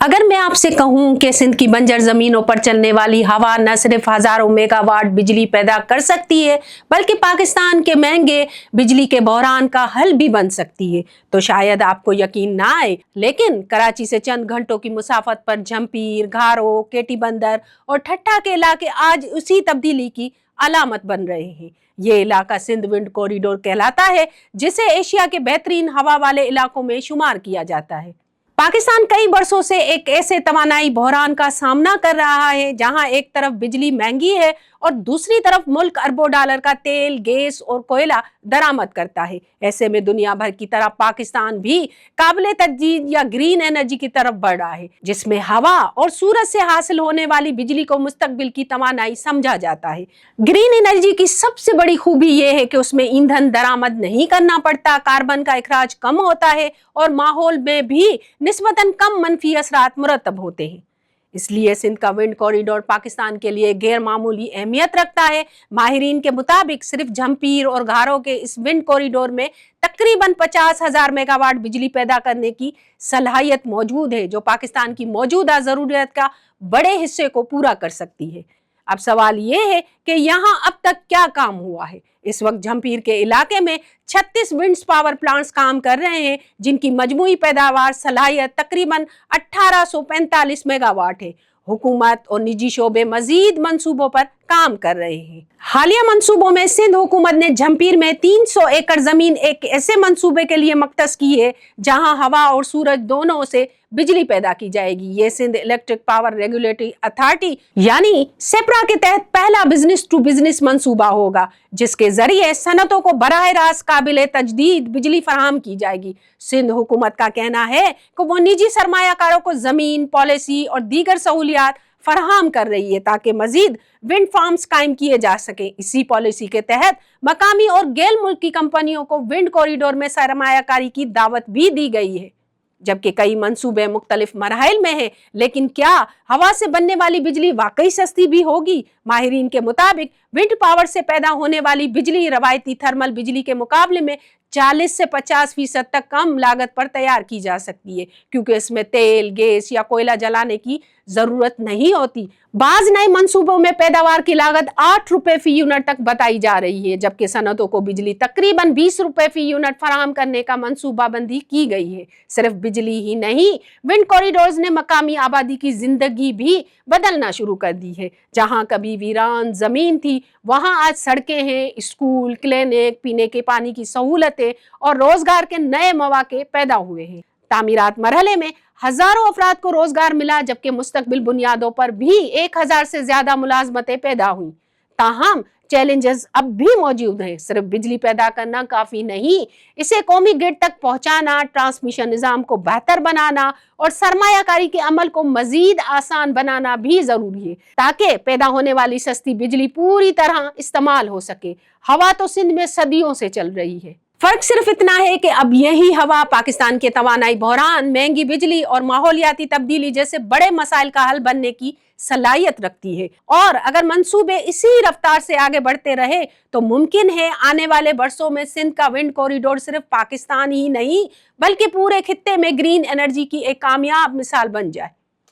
अगर मैं आपसे कहूं कि सिंध की बंजर जमीनों पर चलने वाली हवा न सिर्फ हजारों मेगावाट बिजली पैदा कर सकती है बल्कि पाकिस्तान के महंगे बिजली के बहरान का हल भी बन सकती है, तो शायद आपको यकीन ना आए, लेकिन कराची से चंद घंटों की मुसाफत पर झंपीर, घारो, केटी बंदर और ठट्ठा के इलाके आज उसी तब्दीली की अलामत बन रहे हैं। ये इलाका सिंध विंड कॉरिडोर कहलाता है, जिसे एशिया के बेहतरीन हवा वाले इलाकों में शुमार किया जाता है। पाकिस्तान कई वर्षों से एक ऐसे तवानाई बहरान का सामना कर रहा है जहां एक तरफ बिजली महंगी है और दूसरी तरफ मुल्क अरबों डॉलर का तेल, गैस और कोयला दरामद करता है। ऐसे में दुनिया भर की तरह पाकिस्तान भी काबिले तजदीद या ग्रीन एनर्जी की तरफ बढ़ रहा है, जिसमें हवा और सूरज से हासिल होने वाली बिजली को मुस्तकबिल की तवानाई समझा जाता है। ग्रीन एनर्जी की सबसे बड़ी खूबी यह है कि उसमें ईंधन दरामद नहीं करना पड़ता, कार्बन का इखराज कम होता है और माहौल में भी निस्बतन कम मनफी असरात मुरतब होते हैं। इसलिए सिंध का विंड कॉरिडोर पाकिस्तान के लिए गैर मामूली अहमियत रखता है। माहिरीन के मुताबिक सिर्फ झंपीर और घारों के इस विंड कॉरिडोर में तकरीबन 50,000 मेगावाट बिजली पैदा करने की सलाहियत मौजूद है, जो पाकिस्तान की मौजूदा जरूरियत का बड़े हिस्से को पूरा कर सकती है। अब सवाल ये है कि यहाँ अब तक क्या काम हुआ है। इस वक्त झंपीर के इलाके में 36 विंड्स पावर प्लांट्स काम कर रहे हैं, जिनकी मजमूई पैदावार सलाहियत तकरीबन 1845 मेगावाट है। हुकूमत और निजी शोबे मजीद मंसूबों पर काम कर रहे हैं। हालिया मंसूबों में सिंध हुकूमत ने झंपीर में 300 एकड़ जमीन एक ऐसे मंसूबे के लिए मख्तस की है जहां हवा और सूरज दोनों से बिजली पैदा की जाएगी। ये Sindh electric power regulatory authority यानी सेप्रा के तहत पहला बिजनेस टू बिजनेस मंसूबा होगा, जिसके जरिए सनतों को बराह रास्त काबिले तजदीद बिजली फराहम की जाएगी। सिंध हुकूमत का कहना है कि वो निजी सरमायाकारों को जमीन, पॉलिसी और दीगर सहूलियात फराहम कर रही है ताकि मजीद विंड फार्म्स कायम किए जा सके। इसी पॉलिसी के तहत मकामी और गैर मुल्की कंपनियों को विंड कॉरिडोर में सरमायाकारी की दावत भी दी गई है, जबकि कई मंसूबे मुख्तलिफ मरहल में हैं। लेकिन क्या हवा से बनने वाली बिजली वाकई सस्ती भी होगी? माहिरीन के मुताबिक विंड पावर से पैदा होने वाली बिजली रवायती थर्मल बिजली के मुकाबले में 40 से 50% तक कम लागत पर तैयार की जा सकती है, क्योंकि इसमें तेल, गैस या कोयला जलाने की जरूरत नहीं होती। बाज नए मंसूबों में पैदावार की लागत 8 रुपए फी यूनिट तक बताई जा रही है, जबकि सनतों को बिजली तकरीबन 20 रुपए फी यूनिट फराहम करने का मंसूबा बंदी की गई है। सिर्फ बिजली ही नहीं, विंड कॉरिडोर्स ने मकामी आबादी की जिंदगी भी बदलना शुरू कर दी है। जहां कभी वीरान जमीन थी, वहां आज सड़कें हैं, स्कूल, क्लिनिक, पीने के पानी की सहूलतें और रोजगार के नए मौके पैदा हुए हैं। तामीरात मरहले में हजारों अफराद को रोजगार मिला, जबकि मुस्तकबिल बुनियादों पर भी 1000 से ज्यादा मुलाजमतें पैदा हुई। ताहम चैलेंजेस अब भी मौजूद हैं। सिर्फ बिजली पैदा करना काफी नहीं, इसे कौमी ग्रिड तक पहुंचाना, ट्रांसमिशन निजाम को बेहतर बनाना और सरमायाकारी के अमल को मजीद आसान बनाना भी जरूरी है, ताकि पैदा होने वाली सस्ती बिजली पूरी तरह इस्तेमाल हो सके। हवा तो सिंध में सदियों से चल रही है। फर्क सिर्फ इतना है कि अब यही हवा पाकिस्तान के तवानाई बहरान, महंगी बिजली और माहौलियाती तब्दीली जैसे बड़े मसाइल का हल बनने की सलाहियत रखती है। और अगर मंसूबे इसी रफ्तार से आगे बढ़ते रहे तो मुमकिन है आने वाले वर्षों में सिंध का विंड कॉरिडोर सिर्फ पाकिस्तान ही नहीं बल्कि पूरे खित्ते में ग्रीन एनर्जी की एक कामयाब मिसाल बन जाए।